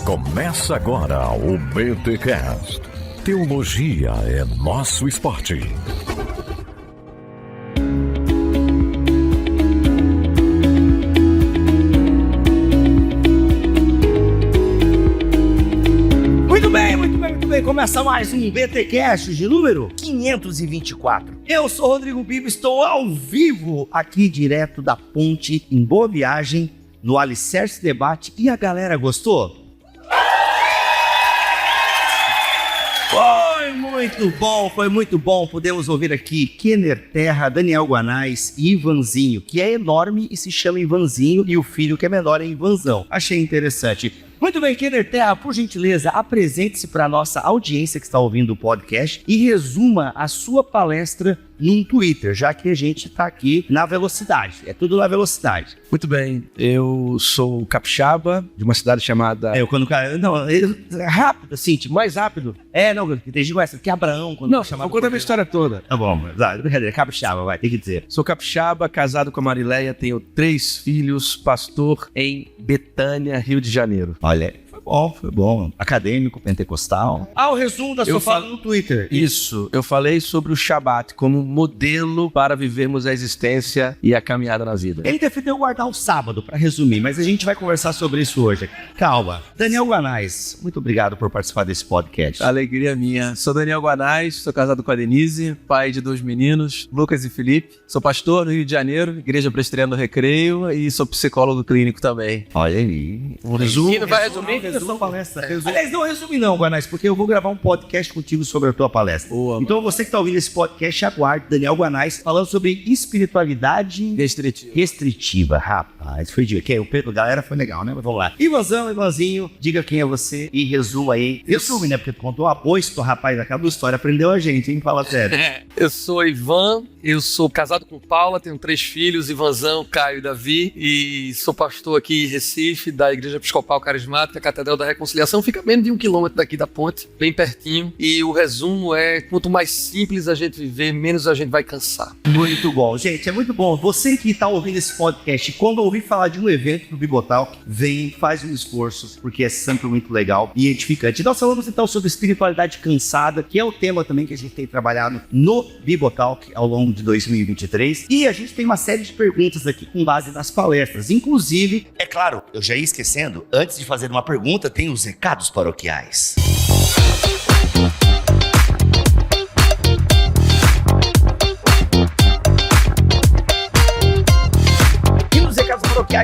Começa agora o BTcast. Teologia é nosso esporte. Muito bem. Começa mais um BTcast de número 524. Eu sou Rodrigo Bibo, estou ao vivo aqui direto da ponte em Boa Viagem, no Alicerce Debate. E a galera gostou? Foi muito bom. Podemos ouvir aqui Kenner Terra, Daniel Guanais e Ivanzinho, que é enorme e se chama Ivanzinho, e o filho que é menor é Ivanzão. Achei interessante. Muito bem, Kenner Terra, por gentileza, apresente-se para a nossa audiência que está ouvindo o podcast e resuma a sua palestra num Twitter, já que a gente está aqui na velocidade. É tudo na velocidade. Muito bem, eu sou capixaba, de uma cidade chamada... Rápido, assim, tipo, mais rápido. Tem gente essa, que Abraão... Não, vou contar a minha história toda. Tá bom, brincadeira, capixaba, vai, tem que dizer. Sou capixaba, casado com a Marileia, tenho 3 filhos, pastor em Betânia, Rio de Janeiro. Olha, foi bom. Acadêmico, pentecostal. O resumo da sua fala no Twitter. Isso, eu falei sobre o Shabat como modelo para vivermos a existência e a caminhada na vida. Ele defendeu guardar o sábado, para resumir, mas a gente vai conversar sobre isso hoje. Calma. Daniel Guanais, muito obrigado por participar desse podcast. Alegria minha. Sou Daniel Guanais, sou casado com a Denise, pai de 2 meninos, Lucas e Felipe. Sou pastor no Rio de Janeiro, Igreja Presbiteriana do Recreio, e sou psicólogo clínico também. Olha aí. Vai resumir? Aliás, não resume não, Guanais, porque eu vou gravar um podcast contigo sobre a tua palestra. Boa, então você que está ouvindo esse podcast, aguarde Daniel Guanais falando sobre espiritualidade restritiva. Rapaz, foi de que o galera foi legal, né? Mas vamos lá. Ivanzinho, diga quem é você e resuma aí. Resume, né? Porque tu contou o rapaz, acabou a história, aprendeu a gente, hein? Fala sério. Eu sou Ivan, eu sou casado com Paula, tenho 3 filhos, Ivanzão, Caio e Davi, e sou pastor aqui em Recife, da Igreja Episcopal Carismática, Catedral da Reconciliação, fica a menos de 1 quilômetro daqui da ponte, bem pertinho, e o resumo é, quanto mais simples a gente viver, menos a gente vai cansar. Muito bom, gente, é muito bom. Você que está ouvindo esse podcast, quando ouvir falar de um evento do Bibotalk, vem, faz um esforço, porque é sempre muito legal e edificante. Nós falamos então sobre espiritualidade cansada, que é o tema também que a gente tem trabalhado no Bibotalk ao longo de 2023, e a gente tem uma série de perguntas aqui com base nas palestras, inclusive, é claro, eu já ia esquecendo, antes de fazer uma pergunta, tem os recados paroquiais.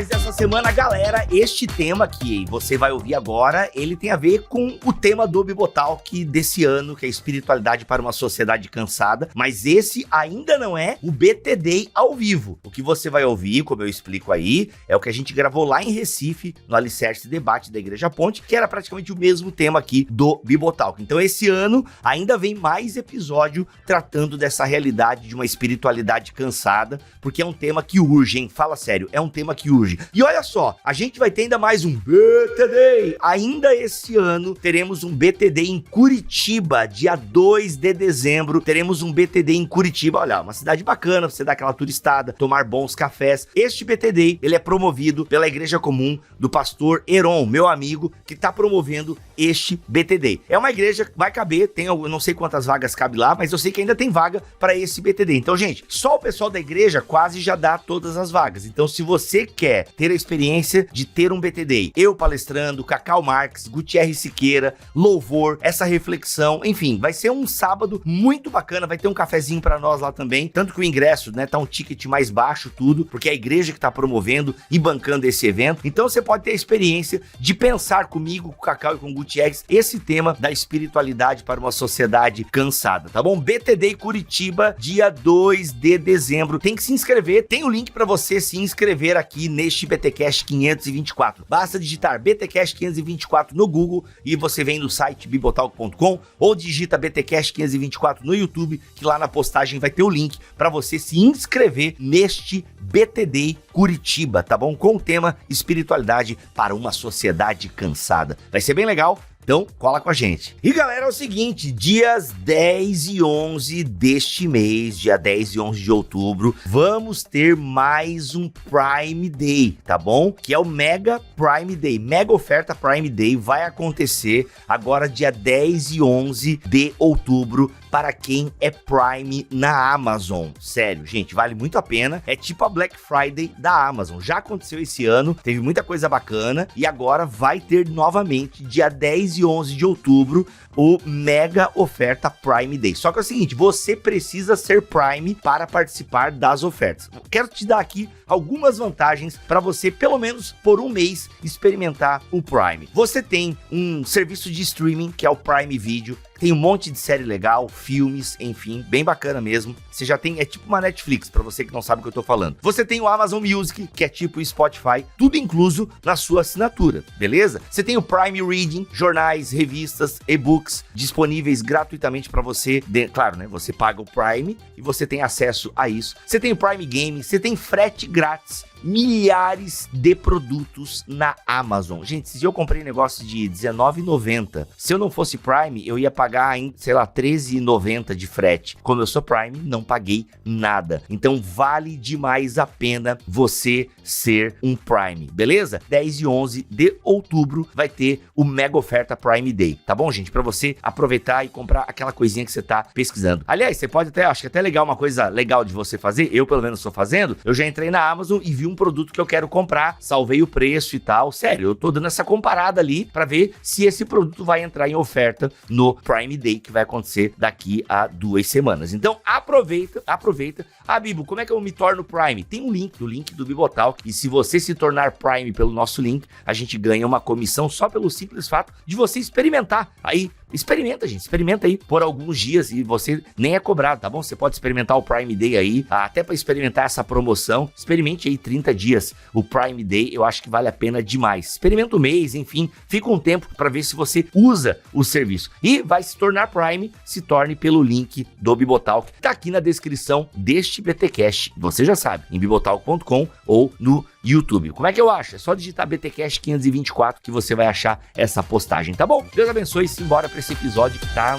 Dessa semana, galera, este tema que você vai ouvir agora, ele tem a ver com o tema do Bibotalk desse ano, que é espiritualidade para uma sociedade cansada, mas esse ainda não é o BTD ao vivo. O que você vai ouvir, como eu explico aí, é o que a gente gravou lá em Recife, no Alicerce Debate da Igreja Ponte, que era praticamente o mesmo tema aqui do Bibotalk. Então esse ano ainda vem mais episódio tratando dessa realidade de uma espiritualidade cansada, porque é um tema que urge, hein? Fala sério, é um tema que urge. E olha só, a gente vai ter ainda mais um BTD. Ainda esse ano teremos um BTD em Curitiba, dia 2 de dezembro. Teremos um BTD em Curitiba. Olha, uma cidade bacana, você dar aquela turistada, tomar bons cafés. Este BTD, ele é promovido pela Igreja Comum do pastor Heron, meu amigo, que está promovendo este BTD. É uma igreja que vai caber, eu não sei quantas vagas cabe lá, mas eu sei que ainda tem vaga para esse BTD. Então, gente, só o pessoal da igreja quase já dá todas as vagas. Então, se você quer ter a experiência de ter um BTD, eu palestrando, Cacau Marques, Gutierrez Siqueira, louvor, essa reflexão, enfim, vai ser um sábado muito bacana, vai ter um cafezinho para nós lá também, tanto que o ingresso, né, tá um ticket mais baixo tudo, porque é a igreja que tá promovendo e bancando esse evento. Então, você pode ter a experiência de pensar comigo, com o Cacau e com o Gutierrez, esse tema da espiritualidade para uma sociedade cansada, tá bom? BTD Curitiba, dia 2 de dezembro. Tem que se inscrever, tem o link para você se inscrever aqui neste BTcast 524. Basta digitar BTcast 524 no Google e você vem no site bibotalk.com ou digita BTcast 524 no YouTube, que lá na postagem vai ter o link para você se inscrever neste BTD Curitiba, tá bom? Com o tema espiritualidade para uma sociedade cansada. Vai ser bem legal. Então, cola com a gente. E galera, é o seguinte, dias 10 e 11 deste mês, dia 10 e 11 de outubro, vamos ter mais um Prime Day, tá bom? Que é o Mega Prime Day, Mega Oferta Prime Day, vai acontecer agora dia 10 e 11 de outubro, para quem é Prime na Amazon. Sério, gente, vale muito a pena. É tipo a Black Friday da Amazon. Já aconteceu esse ano, teve muita coisa bacana e agora vai ter novamente, dia 10 e 11 de outubro, o Mega Oferta Prime Day. Só que é o seguinte, você precisa ser Prime para participar das ofertas. Quero te dar aqui algumas vantagens para você, pelo menos por um mês, experimentar o Prime. Você tem um serviço de streaming, que é o Prime Video, tem um monte de série legal, filmes, enfim, bem bacana mesmo. Você já tem, é tipo uma Netflix, pra você que não sabe o que eu tô falando. Você tem o Amazon Music, que é tipo o Spotify, tudo incluso na sua assinatura, beleza? Você tem o Prime Reading, jornais, revistas, e-books, disponíveis gratuitamente pra você. Claro, né? Você paga o Prime e você tem acesso a isso. Você tem o Prime Game, você tem frete grátis, milhares de produtos na Amazon. Gente, se eu comprei negócio de R$19,90, se eu não fosse Prime, eu ia pagar, sei lá, R$13,90 de frete. Como eu sou Prime, não paguei nada. Então vale demais a pena você ser um Prime, beleza? 10 e 11 de outubro vai ter o Mega Oferta Prime Day, tá bom, gente? Pra você aproveitar e comprar aquela coisinha que você tá pesquisando. Aliás, você pode até, acho que até legal, uma coisa legal de você fazer, eu pelo menos estou fazendo, eu já entrei na Amazon e vi um produto que eu quero comprar, salvei o preço e tal. Sério, eu tô dando essa comparada ali pra ver se esse produto vai entrar em oferta no Prime Day, que vai acontecer daqui a 2 semanas. Então aproveita. Ah, Bibo, como é que eu me torno Prime? Tem um link, o link do Bibotalk, e se você se tornar Prime pelo nosso link, a gente ganha uma comissão só pelo simples fato de você experimentar. Aí, experimenta, gente, experimenta aí por alguns dias e você nem é cobrado, tá bom? Você pode experimentar o Prime Day aí, até para experimentar essa promoção, experimente aí 30 dias o Prime Day, eu acho que vale a pena demais. Experimenta um mês, enfim, fica um tempo para ver se você usa o serviço. E vai se tornar Prime, se torne pelo link do Bibotalk, tá aqui na descrição deste BTcast, você já sabe, em bibotalk.com ou no YouTube. Como é que eu acho? É só digitar BTcast 524 que você vai achar essa postagem, tá bom? Deus abençoe, simbora pra esse episódio que tá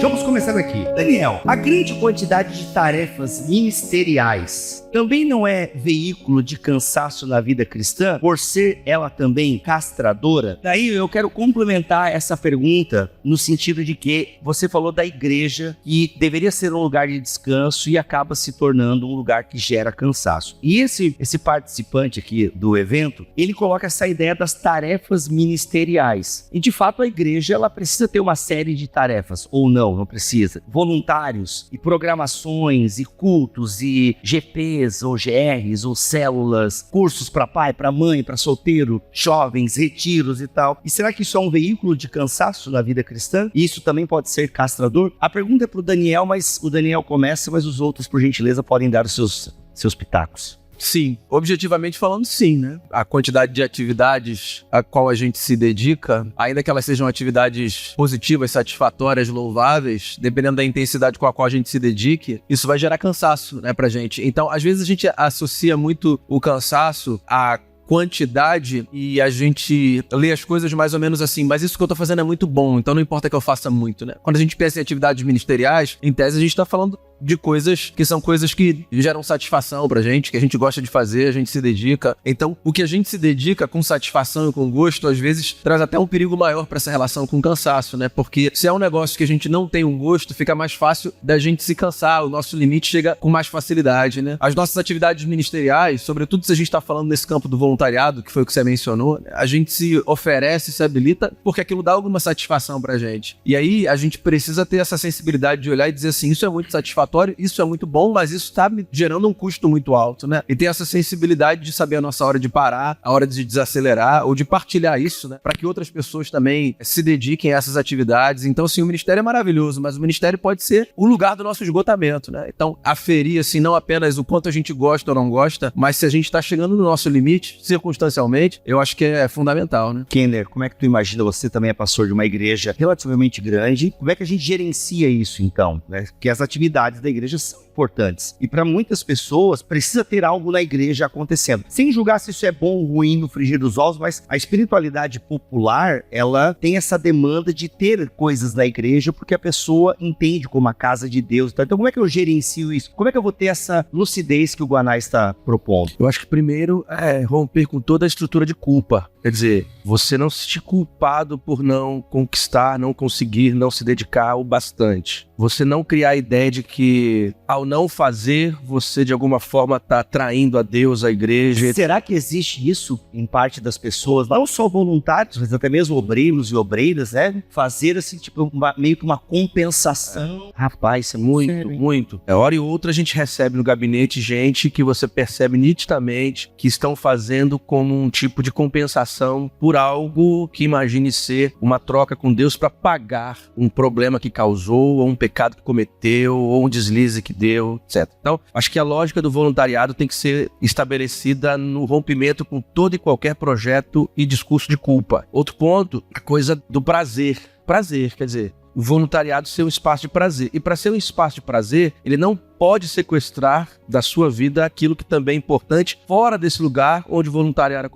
Vamos começar aqui. Daniel, a grande quantidade de tarefas ministeriais também não é veículo de cansaço na vida cristã, por ser ela também castradora? Daí eu quero complementar essa pergunta no sentido de que você falou da igreja que deveria ser um lugar de descanso e acaba se tornando um lugar que gera cansaço. E esse participante aqui do evento, ele coloca essa ideia das tarefas ministeriais. E de fato a igreja ela precisa ter uma série de tarefas, ou não precisa. Voluntários e programações e cultos e GPs ou GRs ou células, cursos para pai, para mãe, para solteiro, jovens, retiros e tal. E será que isso é um veículo de cansaço na vida cristã? E isso também pode ser castrador? A pergunta é para o Daniel, mas o Daniel começa, mas os outros, por gentileza, podem dar os seus pitacos. Sim, objetivamente falando, sim, né? A quantidade de atividades a qual a gente se dedica, ainda que elas sejam atividades positivas, satisfatórias, louváveis, dependendo da intensidade com a qual a gente se dedique, isso vai gerar cansaço, né, pra gente. Então, às vezes a gente associa muito o cansaço a quantidade e a gente lê as coisas mais ou menos assim, mas isso que eu tô fazendo é muito bom, então não importa que eu faça muito, né? Quando a gente pensa em atividades ministeriais, em tese a gente tá falando de coisas que são coisas que geram satisfação pra gente, que a gente gosta de fazer, a gente se dedica. Então, o que a gente se dedica com satisfação e com gosto, às vezes, traz até um perigo maior pra essa relação com o cansaço, né? Porque se é um negócio que a gente não tem um gosto, fica mais fácil da gente se cansar, o nosso limite chega com mais facilidade, né? As nossas atividades ministeriais, sobretudo se a gente tá falando nesse campo do voluntariado, que foi o que você mencionou, né? A gente se oferece, se habilita, porque aquilo dá alguma satisfação pra gente. E aí, a gente precisa ter essa sensibilidade de olhar e dizer assim, isso é muito satisfatório, isso é muito bom, mas isso tá me gerando um custo muito alto, né? E ter essa sensibilidade de saber a nossa hora de parar, a hora de desacelerar, ou de partilhar isso, né? Para que outras pessoas também se dediquem a essas atividades. Então, assim, o ministério é maravilhoso, mas o ministério pode ser o lugar do nosso esgotamento, né? Então, aferir, assim, não apenas o quanto a gente gosta ou não gosta, mas se a gente tá chegando no nosso limite, circunstancialmente, eu acho que é fundamental, né? Kenner, como é que tu imagina, você também é pastor de uma igreja relativamente grande, como é que a gente gerencia isso então, né? Porque as atividades da igreja são importantes e para muitas pessoas precisa ter algo na igreja acontecendo, sem julgar se isso é bom ou ruim no frigir dos ovos, mas a espiritualidade popular, ela tem essa demanda de ter coisas na igreja porque a pessoa entende como a casa de Deus. Então como é que eu gerencio isso? Como é que eu vou ter essa lucidez que o Guanais está propondo? Eu acho que primeiro é romper com toda a estrutura de culpa. Quer dizer, você não se sentir culpado por não conquistar, não conseguir, não se dedicar o bastante. Você não criar a ideia de que, ao não fazer, você de alguma forma está traindo a Deus, a igreja. Será que existe isso em parte das pessoas, não só voluntários, mas até mesmo obreiros e obreiras, né? Fazer assim, tipo, meio que uma compensação. Rapaz, isso é muito. Hora e outra a gente recebe no gabinete gente que você percebe nitidamente que estão fazendo como um tipo de compensação por algo que imagine ser uma troca com Deus para pagar um problema que causou, ou um pecado que cometeu, ou um deslize que deu, etc. Então, acho que a lógica do voluntariado tem que ser estabelecida no rompimento com todo e qualquer projeto e discurso de culpa. Outro ponto, a coisa do prazer. Prazer, quer dizer, o voluntariado ser um espaço de prazer. E para ser um espaço de prazer, ele não pode sequestrar da sua vida aquilo que também é importante fora desse lugar onde o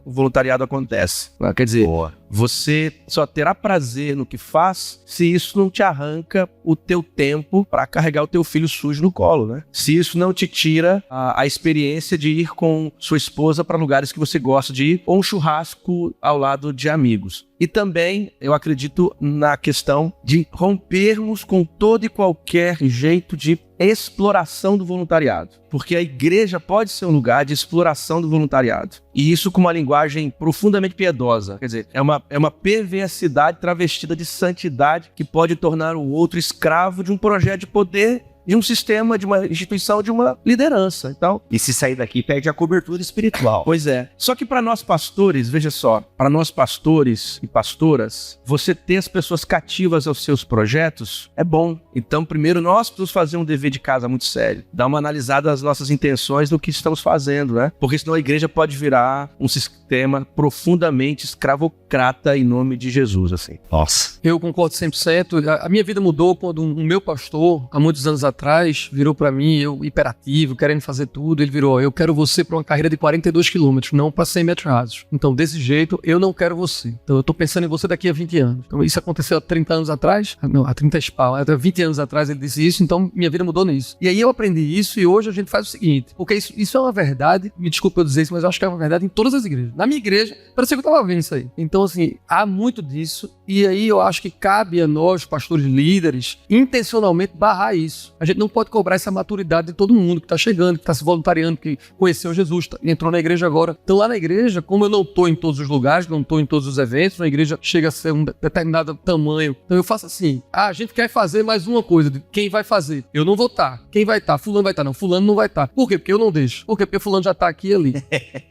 voluntariado acontece. Quer dizer, você só terá prazer no que faz se isso não te arranca o teu tempo para carregar o teu filho sujo no colo, né? Se isso não te tira a experiência de ir com sua esposa para lugares que você gosta de ir, ou um churrasco ao lado de amigos. E também, eu acredito na questão de rompermos com todo e qualquer jeito de exploração do voluntariado. Porque a igreja pode ser um lugar de exploração do voluntariado. E isso com uma linguagem profundamente piedosa. Quer dizer, é uma perversidade travestida de santidade que pode tornar o outro escravo de um projeto de poder, de um sistema, de uma instituição, de uma liderança. Então, e se sair daqui, perde a cobertura espiritual. Pois é. Só que para nós pastores, veja só, para nós pastores e pastoras, você ter as pessoas cativas aos seus projetos é bom. Então, primeiro, nós precisamos fazer um dever de casa muito sério. Dar uma analisada das nossas intenções do que estamos fazendo, né? Porque senão a igreja pode virar um sistema profundamente escravocrata em nome de Jesus, assim. Nossa. Eu concordo 100%. A minha vida mudou quando um meu pastor, há muitos anos atrás, virou pra mim, eu hiperativo, querendo fazer tudo, ele virou: eu quero você pra uma carreira de 42 quilômetros, não pra 100 metros rasos. Então, desse jeito, eu não quero você. Então, eu tô pensando em você daqui a 20 anos. Então, isso aconteceu há 30 anos atrás? Não, há 30 espal. Há 20 anos atrás ele disse isso, então minha vida mudou nisso. E aí eu aprendi isso e hoje a gente faz o seguinte, porque isso é uma verdade, me desculpa eu dizer isso, mas eu acho que é uma verdade em todas as igrejas. Na minha igreja, parecia que eu tava vendo isso aí. Então, assim, há muito disso e aí eu acho que cabe a nós, pastores líderes, intencionalmente barrar isso. A gente não pode cobrar essa maturidade de todo mundo que está chegando, que está se voluntariando, que conheceu Jesus, entrou na igreja agora. Então lá na igreja, como eu não estou em todos os lugares, não estou em todos os eventos, a igreja chega a ser um determinado tamanho. Então eu faço assim, a gente quer fazer mais uma coisa, quem vai fazer? Eu não vou estar. Quem vai estar? Fulano vai estar. Não, fulano não vai estar. Por quê? Porque eu não deixo. Por quê? Porque fulano já está aqui e ali.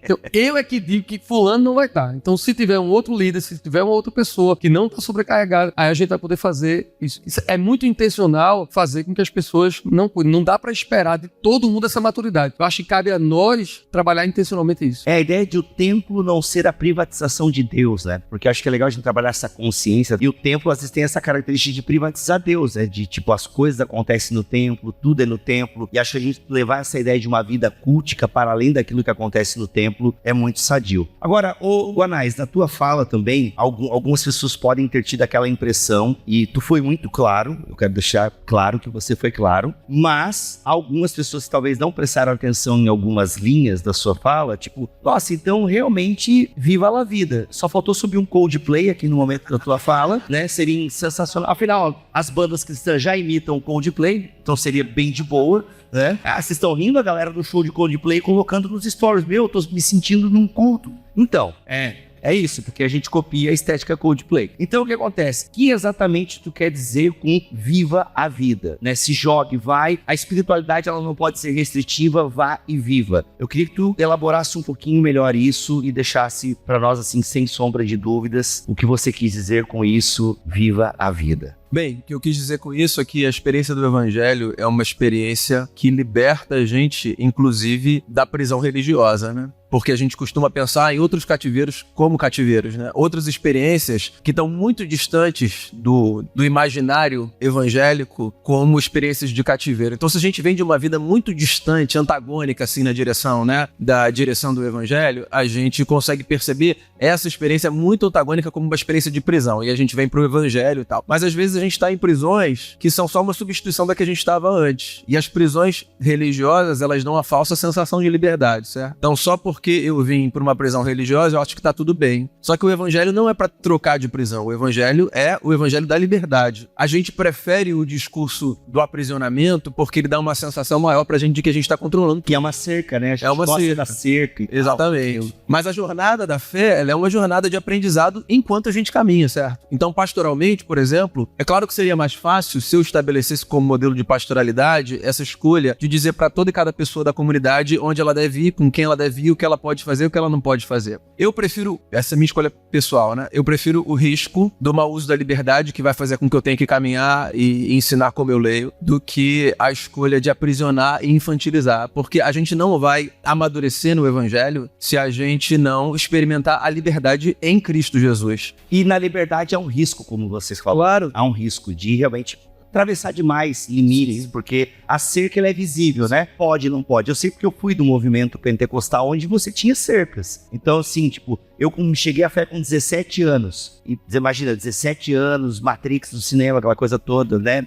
Então eu é que digo que fulano não vai estar. Então se tiver um outro líder, se tiver uma outra pessoa que não está sobrecarregada, aí a gente vai poder fazer isso. Isso é muito intencional, fazer com que as pessoas não dá pra esperar de todo mundo essa maturidade. Eu acho que cabe a nós trabalhar intencionalmente isso. É a ideia de o templo não ser a privatização de Deus, né? Porque eu acho que é legal a gente trabalhar essa consciência. E o templo, às vezes, tem essa característica de privatizar Deus, né? De, tipo, as coisas acontecem no templo, tudo é no templo. E acho que a gente levar essa ideia de uma vida cultica para além daquilo que acontece no templo é muito sadio. Agora, ô Guanais, na tua fala também, algumas pessoas podem ter tido aquela impressão, e tu foi muito claro, eu quero deixar claro que você foi claro, mas algumas pessoas que talvez não prestaram atenção em algumas linhas da sua fala, tipo, nossa, então realmente viva a vida. Só faltou subir um Coldplay aqui no momento da tua fala, né? Seria sensacional. Afinal, as bandas cristãs já imitam Coldplay, então seria bem de boa, né? Ah, vocês estão rindo, a galera do show de Coldplay colocando nos stories. Meu, eu tô me sentindo num culto. Então, é isso, porque a gente copia a estética Coldplay. Então o que acontece? O que exatamente tu quer dizer com viva a vida, né? Se jogue, vai. A espiritualidade, ela não pode ser restritiva, vá e viva. Eu queria que tu elaborasse um pouquinho melhor isso e deixasse para nós, assim, sem sombra de dúvidas, o que você quis dizer com isso, viva a vida. Bem, o que eu quis dizer com isso é que a experiência do evangelho é uma experiência que liberta a gente, inclusive, da prisão religiosa, né? Porque a gente costuma pensar em outros cativeiros como cativeiros, né? Outras experiências que estão muito distantes do imaginário evangélico como experiências de cativeiro. Então, se a gente vem de uma vida muito distante, antagônica, assim, na direção, né? Da direção do evangelho, a gente consegue perceber essa experiência muito antagônica como uma experiência de prisão. E a gente vem pro evangelho e tal. Mas, às vezes, a gente está em prisões que são só uma substituição da que a gente estava antes. E as prisões religiosas, elas dão uma falsa sensação de liberdade, certo? Então, só porque eu vim por uma prisão religiosa, eu acho que tá tudo bem. Só que o evangelho não é para trocar de prisão. O evangelho é o evangelho da liberdade. A gente prefere o discurso do aprisionamento porque ele dá uma sensação maior pra gente de que a gente tá controlando. Que é uma cerca, né? A gente É uma gosta cerca. da cerca. E tal. Exatamente. Mas a jornada da fé, ela é uma jornada de aprendizado enquanto a gente caminha, certo? Então, pastoralmente, por exemplo, é claro que seria mais fácil se eu estabelecesse como modelo de pastoralidade essa escolha de dizer para toda e cada pessoa da comunidade onde ela deve ir, com quem ela deve ir, o que ela pode fazer e o que ela não pode fazer. Eu prefiro, essa é a minha escolha pessoal, né? Eu prefiro o risco do mau uso da liberdade que vai fazer com que eu tenha que caminhar e ensinar como eu leio, do que a escolha de aprisionar e infantilizar. Porque a gente não vai amadurecer no evangelho se a gente não experimentar a liberdade em Cristo Jesus. E na liberdade há um risco, como vocês falaram. Claro. Há um risco de realmente atravessar demais limites, porque a cerca ela é visível, né? Pode, não pode. Eu sei porque eu fui do movimento pentecostal onde você tinha cercas. Então, assim, tipo, eu cheguei à fé com 17 anos. E você imagina, 17 anos, Matrix no cinema, aquela coisa toda, né?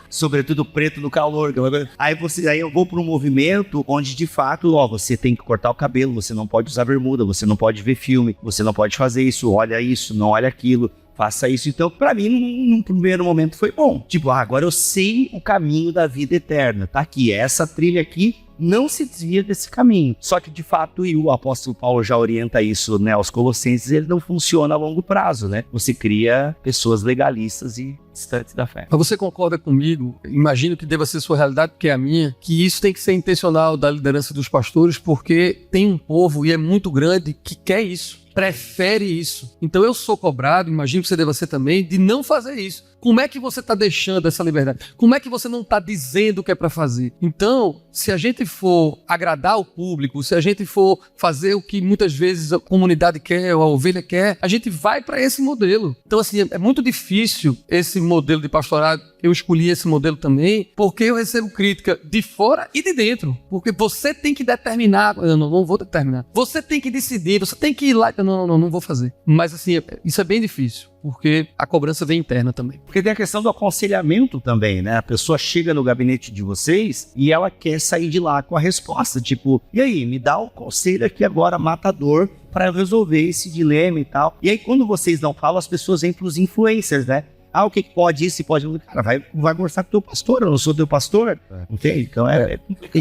Sobretudo preto no calor. Aí eu vou para um movimento onde, de fato, você tem que cortar o cabelo, você não pode usar bermuda, você não pode ver filme, você não pode fazer isso, olha isso, não olha aquilo. Faça isso. Então, pra mim, num primeiro momento foi bom. Tipo, agora eu sei o caminho da vida eterna. Tá aqui, essa trilha aqui não se desvia desse caminho. Só que, de fato, e o apóstolo Paulo já orienta isso, né, aos Colossenses, ele não funciona a longo prazo, né? Você cria pessoas legalistas e distantes da fé. Mas você concorda comigo? Imagino que deva ser sua realidade, porque é a minha, que isso tem que ser intencional da liderança dos pastores, porque tem um povo, e é muito grande, que quer isso. Prefere isso. Então eu sou cobrado, imagino que você deva ser também, de não fazer isso. Como é que você está deixando essa liberdade? Como é que você não está dizendo o que é para fazer? Então, se a gente for agradar o público, se a gente for fazer o que muitas vezes a comunidade quer ou a ovelha quer, a gente vai para esse modelo. Então, assim, é muito difícil esse modelo de pastorado. Eu escolhi esse modelo também porque eu recebo crítica de fora e de dentro. Porque você tem que determinar. Eu não vou determinar. Você tem que decidir, você tem que ir lá. Não vou fazer. Mas, assim, isso é bem difícil. Porque a cobrança vem interna também. Porque tem a questão do aconselhamento também, né? A pessoa chega no gabinete de vocês e ela quer sair de lá com a resposta, tipo, e aí, me dá o conselho aqui agora, matador, para eu resolver esse dilema e tal. E aí, quando vocês não falam, as pessoas vêm pros influencers, né? Ah, o que pode isso e pode... Cara, vai conversar com o teu pastor, eu não sou teu pastor. Entende? Então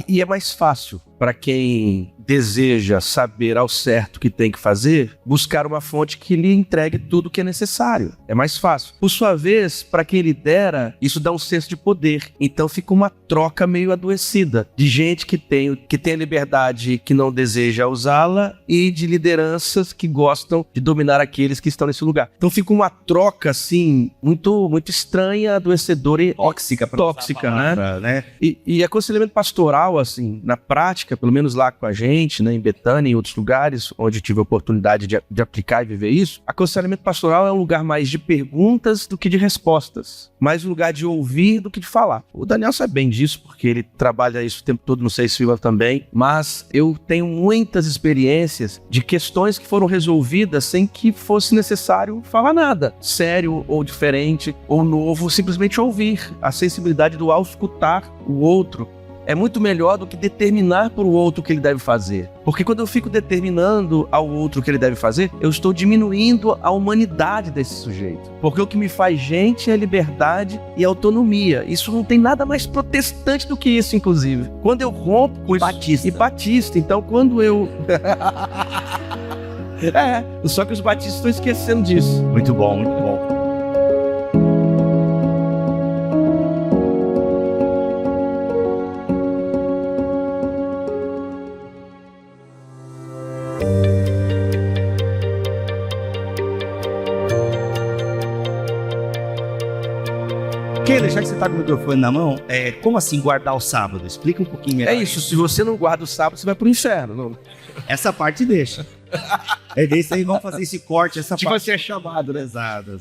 E é mais fácil para quem deseja saber ao certo o que tem que fazer, buscar uma fonte que lhe entregue tudo o que é necessário. É mais fácil. Por sua vez, para quem lidera, isso dá um senso de poder. Então fica uma troca meio adoecida de gente que tem a liberdade e que não deseja usá-la e de lideranças que gostam de dominar aqueles que estão nesse lugar. Então fica uma troca, assim, muito, muito estranha, adoecedora e tóxica, né? E aconselhamento pastoral, assim, na prática, pelo menos lá com a gente, né, em Betânia e em outros lugares onde eu tive a oportunidade de aplicar e viver isso, aconselhamento pastoral é um lugar mais de perguntas do que de respostas, mais um lugar de ouvir do que de falar. O Daniel sabe bem disso, porque ele trabalha isso o tempo todo, não sei se o Ivan também, mas eu tenho muitas experiências de questões que foram resolvidas sem que fosse necessário falar nada, sério ou diferente ou novo, simplesmente ouvir. A sensibilidade do auscultar o outro é muito melhor do que determinar para o outro o que ele deve fazer. Porque quando eu fico determinando ao outro o que ele deve fazer, eu estou diminuindo a humanidade desse sujeito. Porque o que me faz gente é liberdade e autonomia. Isso não tem nada mais protestante do que isso, inclusive. Quando eu rompo com isso... E batista. Então, quando eu... só que os batistas estão esquecendo disso. Muito bom, muito bom. já que você tá com o microfone na mão, como assim guardar o sábado? Explica um pouquinho melhor. É isso, se você não guarda o sábado, você vai pro inferno. Não. Essa parte deixa. É desse aí, vamos fazer esse corte, essa Tipo parte. assim, é chamado, né? Exato.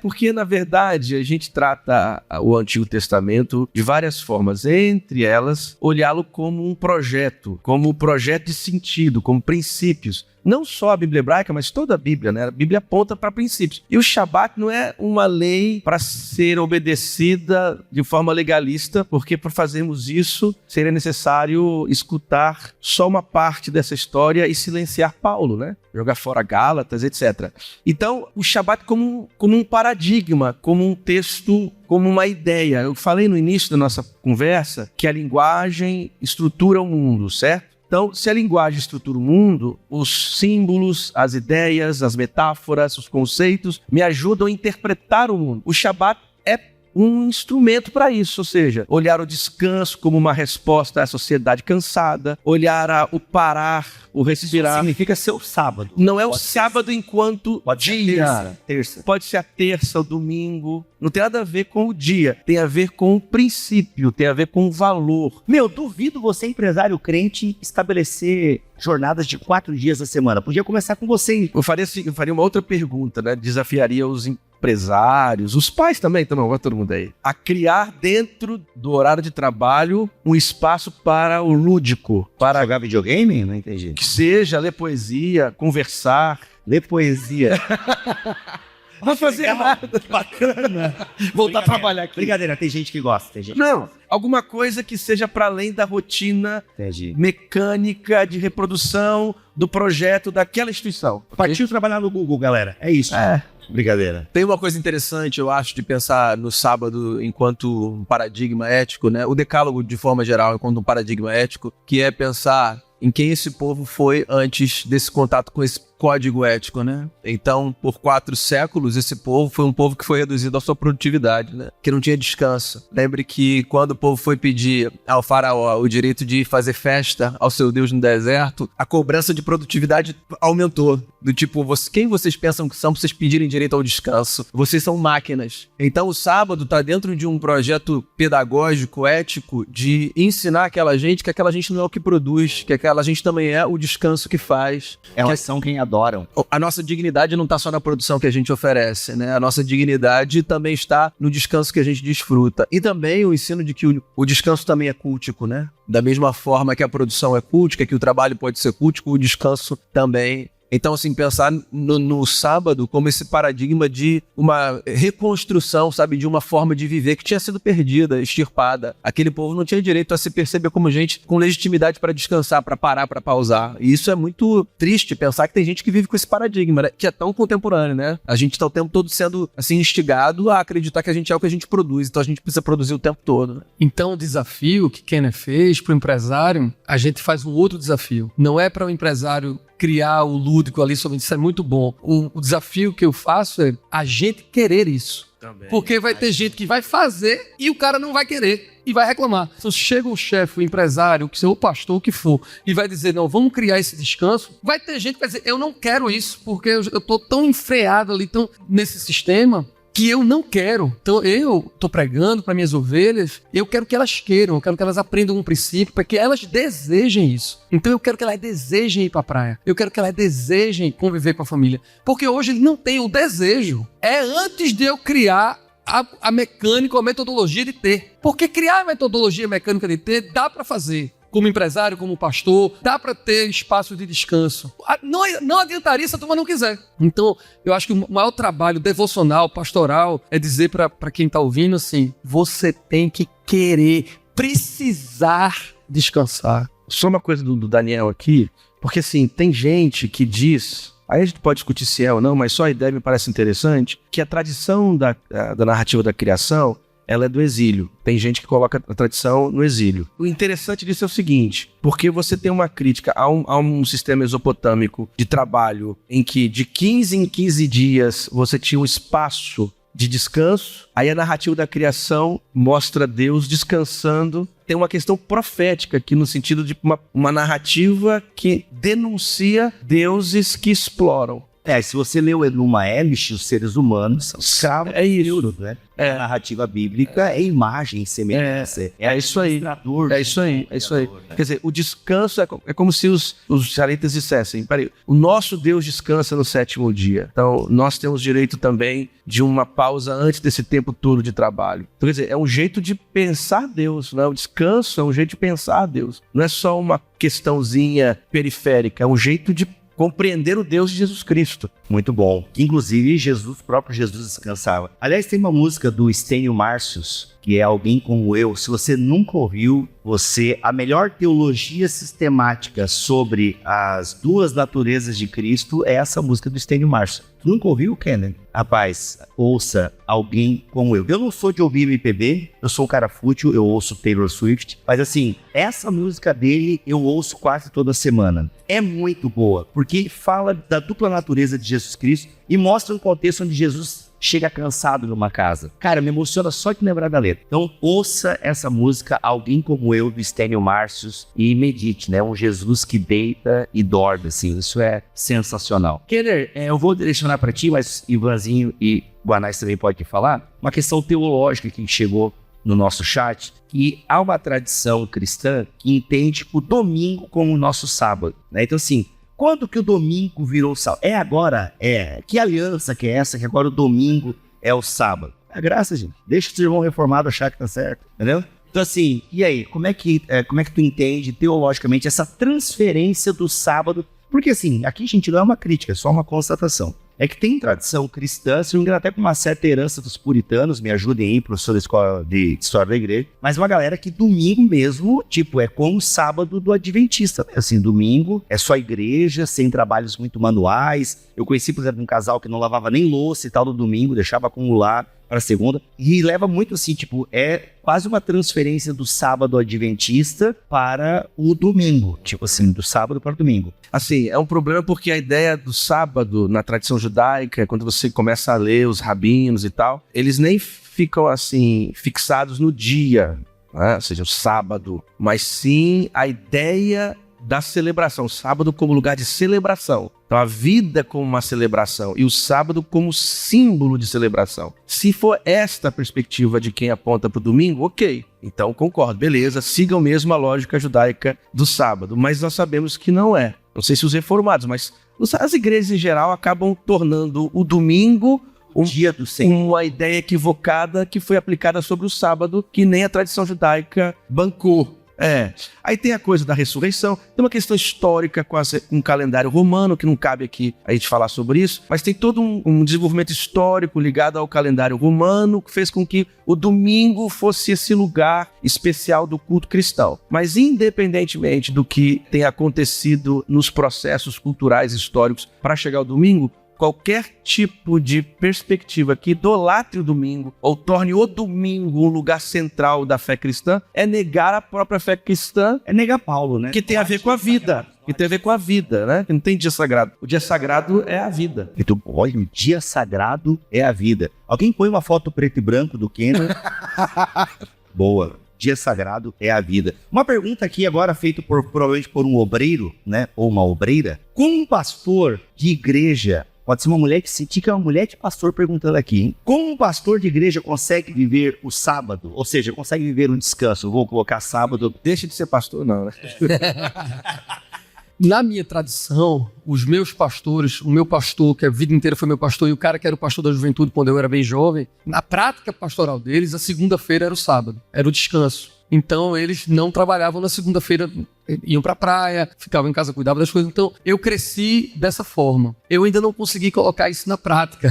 Porque, na verdade, a gente trata o Antigo Testamento de várias formas. Entre elas, olhá-lo como um projeto de sentido, como princípios. Não só a Bíblia hebraica, mas toda a Bíblia, né? A Bíblia aponta para princípios. E o Shabat não é uma lei para ser obedecida de forma legalista, porque para fazermos isso, seria necessário escutar só uma parte dessa história e silenciar Paulo, né? Jogar fora Gálatas, etc. Então, o Shabat como um paradigma, como um texto, como uma ideia. Eu falei no início da nossa conversa que a linguagem estrutura o mundo, certo? Então, se a linguagem estrutura o mundo, os símbolos, as ideias, as metáforas, os conceitos me ajudam a interpretar o mundo. O Shabat é um instrumento para isso, ou seja, olhar o descanso como uma resposta à sociedade cansada, olhar o parar, o respirar. Isso significa ser o sábado. Não é o sábado enquanto dia. Terça. Pode ser a terça, o domingo. Não tem nada a ver com o dia. Tem a ver com o princípio, tem a ver com o valor. Duvido você, empresário crente, estabelecer jornadas de 4 dias a semana. Podia começar com você, hein? Eu faria uma outra pergunta, né? Desafiaria os empresários, os pais também, vai todo mundo aí, a criar dentro do horário de trabalho um espaço para o lúdico, para jogar videogame? Não entendi. que seja ler poesia, conversar. Ler poesia. Não fazer nada. Bacana. Voltar a trabalhar aqui. Brincadeira, tem gente que gosta. Tem gente. Não, alguma coisa que seja para além da rotina Entendi. mecânica de reprodução do projeto daquela instituição. Partiu trabalhar no Google, galera. É isso. Brincadeira. Tem uma coisa interessante, eu acho, de pensar no sábado enquanto um paradigma ético, né? O decálogo, de forma geral, enquanto um paradigma ético, que é pensar em quem esse povo foi antes desse contato com esse código ético, né? Então, por 4 séculos, esse povo foi um povo que foi reduzido à sua produtividade, né? Que não tinha descanso. Lembre que quando o povo foi pedir ao faraó o direito de fazer festa ao seu Deus no deserto, a cobrança de produtividade aumentou. Do tipo, quem vocês pensam que são pra vocês pedirem direito ao descanso? Vocês são máquinas. Então, o sábado tá dentro de um projeto pedagógico, ético, de ensinar aquela gente que aquela gente não é o que produz, que aquela gente também é o descanso que faz. Elas são quem adoram. A nossa dignidade não está só na produção que a gente oferece, né? A nossa dignidade também está no descanso que a gente desfruta. E também o ensino de que o descanso também é cultico, né? Da mesma forma que a produção é cultica, que o trabalho pode ser cultico, o descanso também. Então, assim, pensar no sábado como esse paradigma de uma reconstrução, sabe, de uma forma de viver que tinha sido perdida, extirpada. Aquele povo não tinha direito a se perceber como gente com legitimidade para descansar, para parar, para pausar. E isso é muito triste, pensar que tem gente que vive com esse paradigma, né? Que é tão contemporâneo, né? A gente tá o tempo todo sendo, assim, instigado a acreditar que a gente é o que a gente produz, então a gente precisa produzir o tempo todo, né? Então, o desafio que Kenner fez para o empresário, a gente faz um outro desafio. Não é para o empresário criar o lúdico ali, somente isso é muito bom. O desafio que eu faço é a gente querer isso. Também. Porque vai ter gente que vai fazer e o cara não vai querer e vai reclamar. Então, se chega o chefe, o empresário, o pastor, o que for, e vai dizer, não, vamos criar esse descanso, vai ter gente que vai dizer, eu não quero isso, porque eu tô tão enfreado ali, tão nesse sistema, que eu não quero. Então, eu tô pregando para minhas ovelhas, eu quero que elas queiram, eu quero que elas aprendam um princípio, para que elas desejem isso. Então, eu quero que elas desejem ir para a praia. Eu quero que elas desejem conviver com a família. Porque hoje ele não tem o desejo. É antes de eu criar a mecânica ou a metodologia de ter. Porque criar a metodologia mecânica de ter, dá para fazer. Como empresário, como pastor, dá para ter espaço de descanso. Não adiantaria se a turma não quiser. Então, eu acho que o maior trabalho devocional, pastoral, é dizer para quem está ouvindo assim, você tem que querer, precisar descansar. Só uma coisa do Daniel aqui, porque assim, tem gente que diz, aí a gente pode discutir se é ou não, mas só a ideia me parece interessante, que a tradição da narrativa da criação, ela é do exílio. Tem gente que coloca a tradição no exílio. O interessante disso é o seguinte, porque você tem uma crítica a um sistema mesopotâmico de trabalho em que de 15 em 15 dias você tinha um espaço de descanso, aí a narrativa da criação mostra Deus descansando. Tem uma questão profética aqui no sentido de uma narrativa que denuncia deuses que exploram. Se você leu Enuma Elish, os seres humanos são escravos. É isso. Né? É. A narrativa bíblica é imagem, semelhança. É isso aí. É isso aí. É isso aí. Né? Quer dizer, o descanso é como se os israelitas dissessem: peraí, o nosso Deus descansa no 7º dia. Então, nós temos direito também de uma pausa antes desse tempo todo de trabalho. Então, quer dizer, é um jeito de pensar Deus, né? O descanso é um jeito de pensar Deus. Não é só uma questãozinha periférica, é um jeito de compreender o Deus de Jesus Cristo. Muito bom. Inclusive, próprio Jesus descansava. Aliás, tem uma música do Stênio Marcius, que é Alguém Como Eu. Se você nunca ouviu, a melhor teologia sistemática sobre as duas naturezas de Cristo é essa música do Stênio Marcius. Nunca ouviu, Kenan? Rapaz, ouça Alguém Como Eu. Eu não sou de ouvir MPB, eu sou um cara fútil, eu ouço Taylor Swift, mas assim, essa música dele eu ouço quase toda semana. É muito boa, porque fala da dupla natureza de Jesus Cristo e mostra um contexto onde Jesus chega cansado numa casa. Cara, me emociona só de lembrar da letra. Então, ouça essa música, Alguém Como Eu, do Stênio Marcius, e medite, né? Um Jesus que deita e dorme, assim. Isso é sensacional. Kenner, eu vou direcionar para ti, mas Ivanzinho e Guanais também pode falar, uma questão teológica que chegou no nosso chat, que há uma tradição cristã que entende o domingo como o nosso sábado, né? Então, assim, quando que o domingo virou sábado? É agora? Que aliança que é essa que agora o domingo é o sábado? É graça, gente. Deixa o seu irmão reformado achar que tá certo, entendeu? Então assim, e aí? Como é que tu entende teologicamente essa transferência do sábado? Porque assim, aqui, gente, não é uma crítica, é só uma constatação. É que tem tradição cristã, se não me engano, até com uma certa herança dos puritanos, me ajudem aí, professor da escola de história da igreja, mas uma galera que domingo mesmo, é como o sábado do adventista, né? Assim, domingo é só igreja, sem trabalhos muito manuais. Eu conheci, por exemplo, um casal que não lavava nem louça e tal no domingo, deixava acumular para segunda, e leva muito assim, é quase uma transferência do sábado adventista para o domingo, do sábado para o domingo. Assim, é um problema porque a ideia do sábado na tradição judaica, quando você começa a ler os rabinos e tal, eles nem ficam assim fixados no dia, né? Ou seja, o sábado, mas sim a ideia da celebração, o sábado como lugar de celebração. Então a vida como uma celebração e o sábado como símbolo de celebração. Se for esta a perspectiva de quem aponta para o domingo, ok. Então concordo, beleza, sigam mesmo a lógica judaica do sábado, mas nós sabemos que não é. Não sei se os reformados, mas as igrejas em geral acabam tornando o domingo dia do Senhor, uma ideia equivocada que foi aplicada sobre o sábado, que nem a tradição judaica bancou. Aí tem a coisa da ressurreição, tem uma questão histórica com um calendário romano, que não cabe aqui a gente falar sobre isso, mas tem todo um desenvolvimento histórico ligado ao calendário romano, que fez com que o domingo fosse esse lugar especial do culto cristão. Mas independentemente do que tenha acontecido nos processos culturais históricos para chegar ao domingo, qualquer tipo de perspectiva que idolatre o domingo ou torne o domingo um lugar central da fé cristã é negar a própria fé cristã. É negar Paulo, né? Que tem a ver com a vida. Que tem a ver com a vida, né? Que não tem dia sagrado. O dia sagrado é a vida. Então, olha, o dia sagrado é a vida. Alguém põe uma foto preto e branco do Kenan? Boa. Dia sagrado é a vida. Uma pergunta aqui agora feita provavelmente por um obreiro, né? Ou uma obreira. Como um pastor de igreja, pode ser uma mulher que se que é uma mulher de pastor perguntando aqui, hein? Como um pastor de igreja consegue viver o sábado? Ou seja, consegue viver um descanso? Vou colocar sábado. Deixa de ser pastor, não, né? Na minha tradição, os meus pastores, o meu pastor, que a vida inteira foi meu pastor, e o cara que era o pastor da juventude quando eu era bem jovem, na prática pastoral deles, a segunda-feira era o sábado, era o descanso. Então eles não trabalhavam na segunda-feira, iam pra praia, ficavam em casa, cuidavam das coisas. Então eu cresci dessa forma. Eu ainda não consegui colocar isso na prática.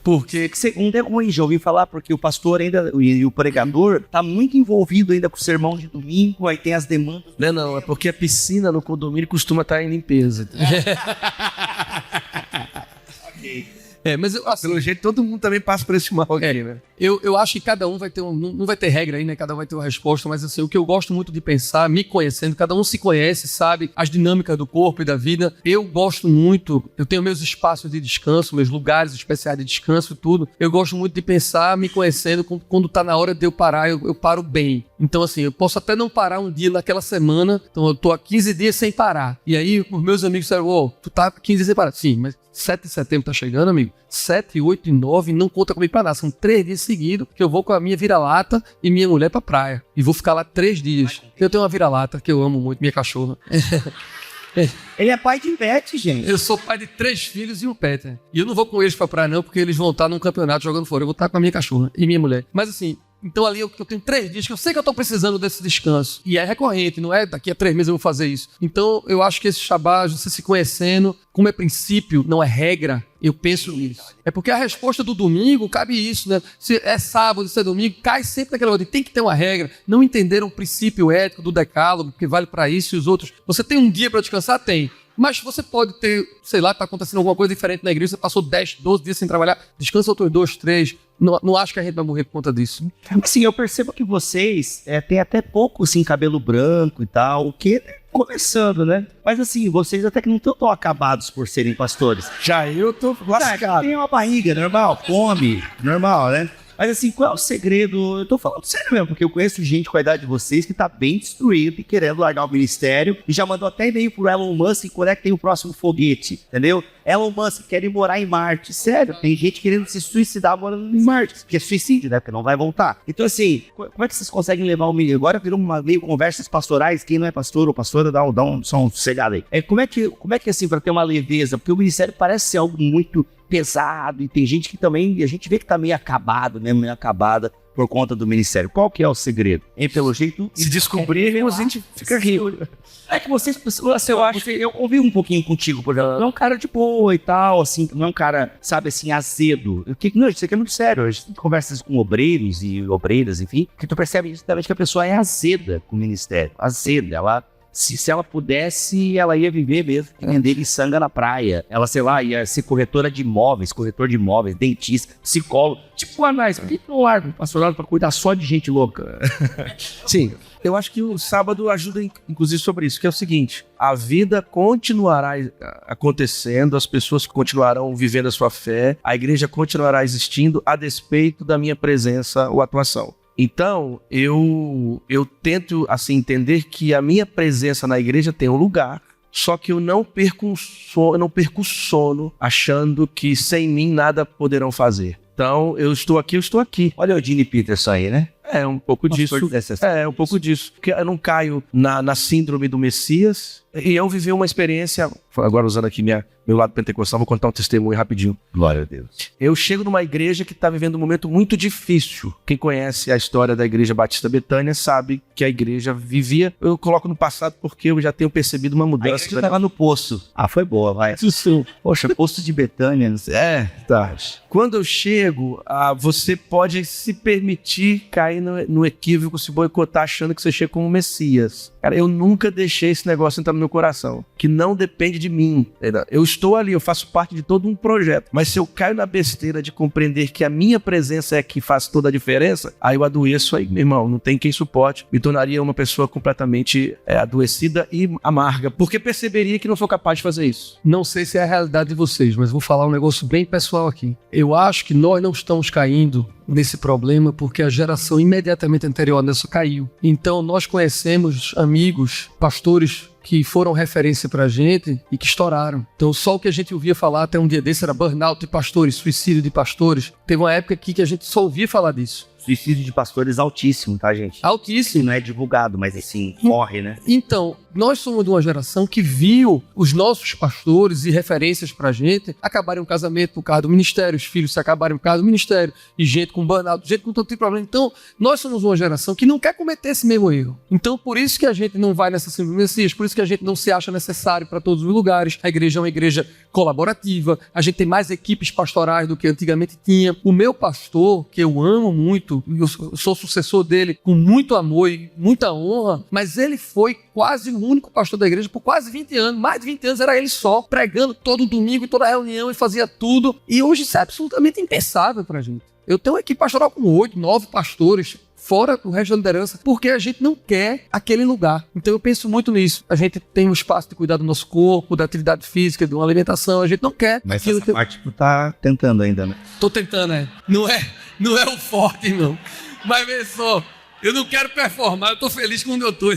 Porque segunda é ruim, já ouvi falar, porque o pastor ainda e o pregador tá muito envolvido ainda com o sermão de domingo, aí tem as demandas. Não, é porque a piscina no condomínio costuma estar em limpeza. Ok. Mas assim, pelo jeito todo mundo também passa por esse mal aqui, né? Eu acho que cada um vai ter não vai ter regra aí, né? Cada um vai ter uma resposta, mas assim, o que eu gosto muito de pensar, me conhecendo, cada um se conhece, sabe as dinâmicas do corpo e da vida. Eu gosto muito, eu tenho meus espaços de descanso, meus lugares especiais de descanso e tudo. Eu gosto muito de pensar, me conhecendo, quando tá na hora de eu parar, eu paro bem. Então, assim, eu posso até não parar um dia naquela semana, então eu tô há 15 dias sem parar. E aí, os meus amigos disseram, tu tá 15 dias sem parar. Sim, mas 7 de setembro tá chegando, amigo. 7, 8 e 9 não conta comigo pra nada. São 3 dias seguidos que eu vou com a minha vira-lata e minha mulher pra praia. E vou ficar lá 3 dias. Eu tenho uma vira-lata que eu amo muito, minha cachorra. Ele é pai de pet, gente. Eu sou pai de 3 filhos e um pet. E eu não vou com eles pra praia não, porque eles vão estar num campeonato jogando fora. Eu vou estar com a minha cachorra e minha mulher. Mas assim, então ali eu tenho 3 dias que eu sei que eu tô precisando desse descanso. E é recorrente, não é daqui a 3 meses eu vou fazer isso. Então eu acho que esse Shabbat, você se conhecendo, como é princípio, não é regra, eu penso nisso. É porque a resposta do domingo cabe isso, né? Se é sábado, se é domingo, cai sempre naquela ordem. Tem que ter uma regra. Não entenderam o princípio ético do decálogo, que vale pra isso e os outros. Você tem um dia pra descansar? Tem. Mas você pode ter, sei lá, tá acontecendo alguma coisa diferente na igreja, você passou 10, 12 dias sem trabalhar, descansa outros 2, 3. Não acho que a gente vai morrer por conta disso. Assim, eu percebo que vocês têm até pouco, assim, cabelo branco e tal, o que começando, né? Mas assim, vocês até que não estão tão acabados por serem pastores. Já eu tô lascado. Tem uma barriga normal, come, normal, né? Mas assim, qual é o segredo? Eu tô falando sério mesmo, porque eu conheço gente com a idade de vocês que tá bem destruído e querendo largar o ministério e já mandou até e-mail pro Elon Musk quando é que tem o próximo foguete, entendeu? Elon Musk quer ir morar em Marte. Sério, tem gente querendo se suicidar morando em Marte, porque é suicídio, né? Porque não vai voltar. Então assim, como é que vocês conseguem levar o ministério? Agora virou meio conversas pastorais, quem não é pastor ou pastora, dá um sossegado aí. Como é que assim, pra ter uma leveza? Porque o ministério parece ser algo muito pesado, e tem gente que também, a gente vê que tá meio acabada por conta do ministério. Qual que é o segredo? Pelo jeito, se descobrirmos, a gente fica rico. É que vocês, eu ouvi um pouquinho contigo, por exemplo, não é um cara de boa e tal, assim, não é um cara, sabe, assim, azedo. Não, isso aqui é muito sério, a gente conversa com obreiros e obreiras, enfim, que tu percebe justamente que a pessoa é azeda com o ministério, azeda, ela... Se ela pudesse, ela ia viver mesmo, vender miçanga na praia. Ela, sei lá, ia ser corretor de imóveis, dentista, psicólogo. Tipo o Anais, por que não larga o pastorado pra cuidar só de gente louca? Sim, eu acho que o sábado ajuda, inclusive, sobre isso, que é o seguinte: a vida continuará acontecendo, as pessoas continuarão vivendo a sua fé, a igreja continuará existindo a despeito da minha presença ou atuação. Então, eu tento, assim, entender que a minha presença na igreja tem um lugar, só que eu não perco o sono achando que sem mim nada poderão fazer. Então, eu estou aqui. Olha o Gene Peterson aí, né? É um pouco disso. Um pouco disso. Porque eu não caio na síndrome do Messias. E eu vivi uma experiência, agora usando aqui meu lado pentecostal, vou contar um testemunho rapidinho. Glória a Deus. Eu chego numa igreja que está vivendo um momento muito difícil. Quem conhece a história da Igreja Batista Betânia sabe que a igreja vivia, eu coloco no passado porque eu já tenho percebido uma mudança. A igreja estava no poço. Ah, foi boa, vai. Isso. Poxa, poço de Betânia, não sei. Tá. Quando eu chego, você pode se permitir cair no equívoco, se boicotar achando que você chega como Messias. Cara, eu nunca deixei esse negócio entrar no meu coração, que não depende de mim. Eu estou ali, eu faço parte de todo um projeto, mas se eu caio na besteira de compreender que a minha presença é que faz toda a diferença, aí eu adoeço, aí, meu irmão, não tem quem suporte, me tornaria uma pessoa completamente adoecida e amarga, porque perceberia que não sou capaz de fazer isso. Não sei se é a realidade de vocês, mas vou falar um negócio bem pessoal aqui. Eu acho que nós não estamos caindo nesse problema porque a geração imediatamente anterior a nessa caiu. Então nós conhecemos amigos, pastores que foram referência pra gente e que estouraram. Então só o que a gente ouvia falar até um dia desse era burnout de pastores, suicídio de pastores. Teve uma época aqui que a gente só ouvia falar disso. Suicídio de pastores altíssimo, tá, gente? Altíssimo. Não é divulgado, mas assim, morre, né? Então, nós somos de uma geração que viu os nossos pastores e referências pra gente acabarem um casamento por causa do ministério, os filhos se acabarem por causa do ministério, e gente com burnout, gente com todo tipo de problema. Então, nós somos uma geração que não quer cometer esse mesmo erro. Então, por isso que a gente não vai nessa síndrome do Messias, por isso que a gente não se acha necessário para todos os lugares. A igreja é uma igreja colaborativa, a gente tem mais equipes pastorais do que antigamente tinha. O meu pastor, que eu amo muito, eu sou sucessor dele com muito amor e muita honra, mas ele foi quase o único pastor da igreja por quase 20 anos. Mais de 20 anos era ele só, pregando todo domingo, em toda reunião, e fazia tudo. E hoje isso é absolutamente impensável pra gente. Eu tenho uma equipe pastoral com 8, 9 pastores, fora o resto da liderança, porque a gente não quer aquele lugar. Então eu penso muito nisso. A gente tem um espaço de cuidar do nosso corpo, da atividade física, de uma alimentação, a gente não quer. Mas essa parte tu tá tentando ainda, né? Tô tentando, Não é o forte, irmão. Mas vê só, Eu não quero performar, eu tô feliz com onde eu tô.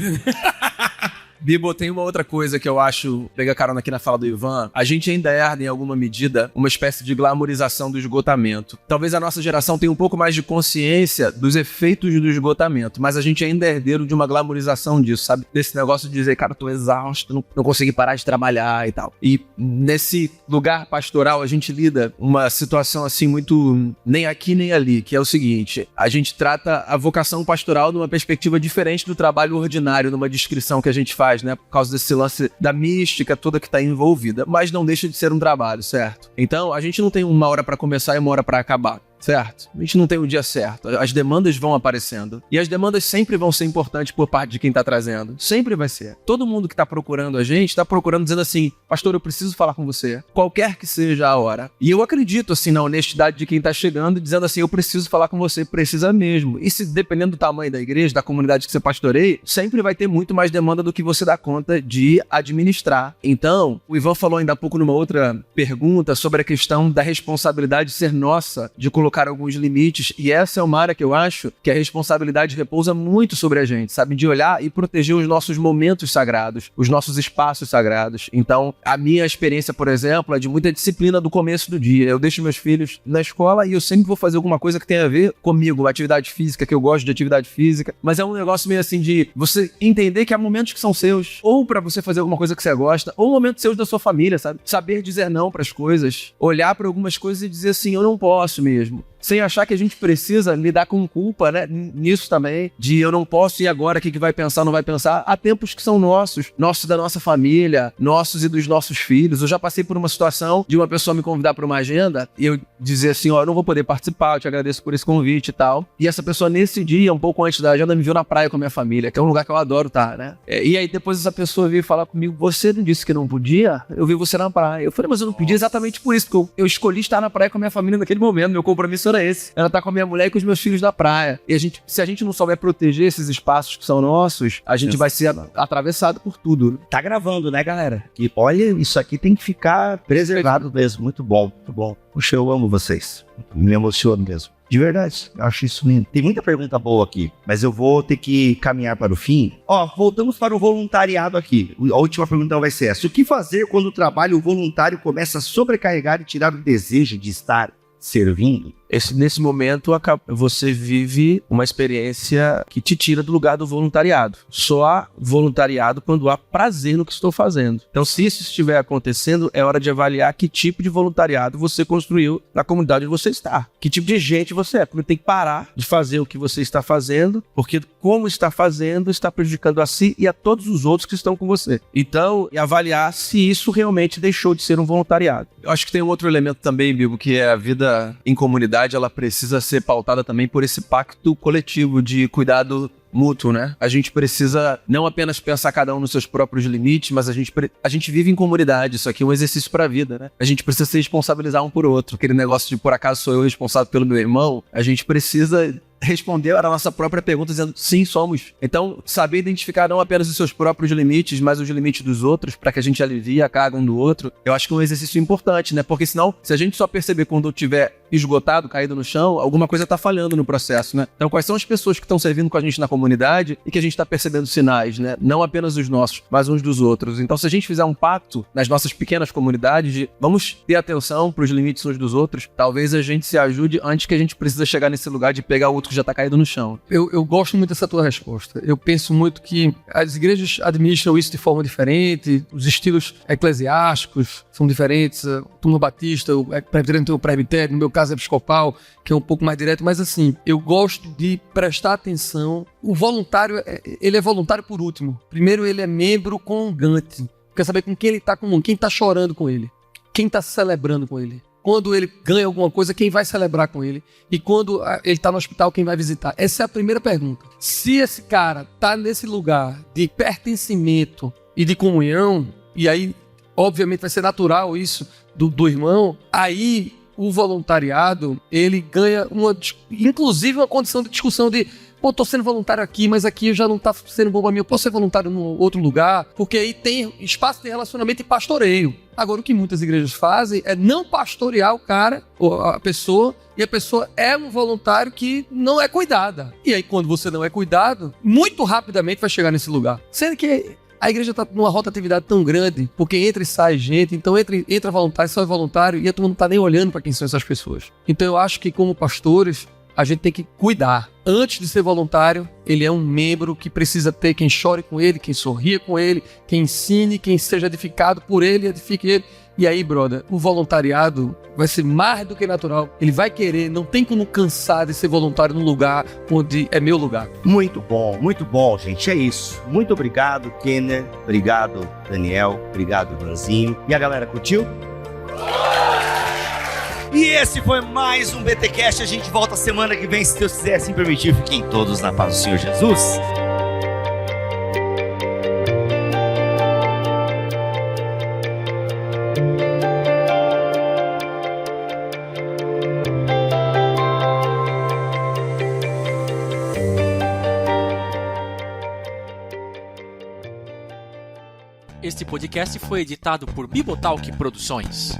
Bibo, tem uma outra coisa que eu acho, pega carona aqui na fala do Ivan, a gente ainda herda em alguma medida uma espécie de glamorização do esgotamento. Talvez a nossa geração tenha um pouco mais de consciência dos efeitos do esgotamento, mas a gente ainda é herdeiro de uma glamorização disso, sabe? Desse negócio de dizer, cara, eu tô exausto, não consegui parar de trabalhar e tal. E nesse lugar pastoral a gente lida uma situação assim muito nem aqui nem ali, que é o seguinte, a gente trata a vocação pastoral numa perspectiva diferente do trabalho ordinário, numa descrição que a gente faz, né, por causa desse lance da mística toda que tá envolvida, mas não deixa de ser um trabalho, certo? Então, a gente não tem uma hora pra começar e uma hora pra acabar. Certo? A gente não tem um dia certo. As demandas vão aparecendo. E as demandas sempre vão ser importantes por parte de quem tá trazendo. Sempre vai ser. Todo mundo que tá procurando a gente, tá procurando dizendo assim, pastor, eu preciso falar com você. Qualquer que seja a hora. E eu acredito, assim, na honestidade de quem tá chegando, dizendo assim, eu preciso falar com você, precisa mesmo. E se dependendo do tamanho da igreja, da comunidade que você pastoreia, sempre vai ter muito mais demanda do que você dá conta de administrar. Então, o Ivan falou ainda há pouco numa outra pergunta sobre a questão da responsabilidade ser nossa, de colocar alguns limites, e essa é uma área que eu acho que a responsabilidade repousa muito sobre a gente, sabe? De olhar e proteger os nossos momentos sagrados, os nossos espaços sagrados. Então, a minha experiência, por exemplo, é de muita disciplina do começo do dia. Eu deixo meus filhos na escola e eu sempre vou fazer alguma coisa que tenha a ver comigo, atividade física, que eu gosto de atividade física, mas é um negócio meio assim de você entender que há momentos que são seus, ou pra você fazer alguma coisa que você gosta, ou momentos seus da sua família, sabe? Saber dizer não pras coisas, olhar pra algumas coisas e dizer assim, eu não posso mesmo. Sem achar que a gente precisa lidar com culpa, né? Nisso também, de eu não posso ir agora, o que vai pensar, não vai pensar. Há tempos que são nossos e da nossa família, nossos e dos nossos filhos. Eu já passei por uma situação de uma pessoa me convidar para uma agenda e eu dizer assim, ó, eu não vou poder participar, eu te agradeço por esse convite e tal. E essa pessoa nesse dia, um pouco antes da agenda, me viu na praia com a minha família, que é um lugar que eu adoro estar, né? E aí depois essa pessoa veio falar comigo, você não disse que não podia? Eu vi você na praia. Eu falei, mas eu não pedi exatamente por isso, porque eu escolhi estar na praia com a minha família naquele momento, meu compromisso era esse. Ela tá com a minha mulher e com os meus filhos na praia. E se a gente não souber proteger esses espaços que são nossos, a gente vai ser atravessado por tudo. Tá gravando, né, galera? Que olha, isso aqui tem que ficar preservado mesmo. Muito bom, muito bom. Puxa, eu amo vocês. Me emociono mesmo. De verdade, eu acho isso lindo. Tem muita pergunta boa aqui, mas eu vou ter que caminhar para o fim. Ó, voltamos para o voluntariado aqui. A última pergunta vai ser essa. O que fazer quando o trabalho voluntário começa a sobrecarregar e tirar o desejo de estar servindo? Nesse momento, você vive uma experiência que te tira do lugar do voluntariado. Só há voluntariado quando há prazer no que estou fazendo. Então, se isso estiver acontecendo, é hora de avaliar que tipo de voluntariado você construiu na comunidade onde você está. Que tipo de gente você é. Porque tem que parar de fazer o que você está fazendo, porque como está fazendo, está prejudicando a si e a todos os outros que estão com você. Então, avaliar se isso realmente deixou de ser um voluntariado. Eu acho que tem um outro elemento também, Bibo, que é a vida em comunidade. Ela precisa ser pautada também por esse pacto coletivo de cuidado mútuo, né? A gente precisa não apenas pensar cada um nos seus próprios limites, mas a gente vive em comunidade, isso aqui é um exercício pra vida, né? A gente precisa se responsabilizar um por outro. Aquele negócio de por acaso sou eu responsável pelo meu irmão, a gente precisa responder a nossa própria pergunta dizendo sim, somos. Então, saber identificar não apenas os seus próprios limites, mas os limites dos outros, para que a gente alivie a carga um do outro, eu acho que é um exercício importante, né? Porque senão, se a gente só perceber quando eu tiver esgotado, caído no chão, alguma coisa tá falhando no processo, né? Então, quais são as pessoas que estão servindo com a gente na comunidade e que a gente tá percebendo sinais, né? Não apenas os nossos, mas uns dos outros. Então, se a gente fizer um pacto nas nossas pequenas comunidades de vamos ter atenção pros limites uns dos outros, talvez a gente se ajude antes que a gente precisa chegar nesse lugar de pegar o outro que já tá caído no chão. Eu gosto muito dessa tua resposta. Eu penso muito que as igrejas administram isso de forma diferente, os estilos eclesiásticos são diferentes, o turno batista, o presbiteriano tem o presbitério, no meu caso é episcopal, que é um pouco mais direto, mas assim, eu gosto de prestar atenção. O voluntário, ele é voluntário por último. Primeiro ele é membro comungante. Quer saber com quem ele tá comum, quem tá chorando com ele, quem tá celebrando com ele. Quando ele ganha alguma coisa, quem vai celebrar com ele? E quando ele está no hospital, quem vai visitar? Essa é a primeira pergunta. Se esse cara está nesse lugar de pertencimento e de comunhão, e aí, obviamente, vai ser natural isso do irmão, aí o voluntariado, ele ganha inclusive uma condição de discussão de pô, tô sendo voluntário aqui, mas aqui já não tá sendo bom pra mim, eu posso ser voluntário num outro lugar, porque aí tem espaço de relacionamento e pastoreio. Agora, o que muitas igrejas fazem é não pastorear o cara, ou a pessoa, e a pessoa é um voluntário que não é cuidada. E aí, quando você não é cuidado, muito rapidamente vai chegar nesse lugar. Sendo que a igreja está numa rotatividade tão grande, porque entra e sai gente, então entra voluntário, sai voluntário, e a turma não está nem olhando para quem são essas pessoas. Então eu acho que, como pastores, a gente tem que cuidar. Antes de ser voluntário, ele é um membro que precisa ter quem chore com ele, quem sorria com ele, quem ensine, quem seja edificado por ele, edifique ele. E aí, brother, o voluntariado vai ser mais do que natural. Ele vai querer, não tem como cansar de ser voluntário num lugar onde é meu lugar. Muito bom, gente. É isso. Muito obrigado, Kenner. Obrigado, Daniel. Obrigado, Ivanzinho. E a galera curtiu? E esse foi mais um BTcast. A gente volta semana que vem, se Deus quiser assim permitir. Fiquem todos na paz do Senhor Jesus. Este podcast foi editado por Bibotalk Produções.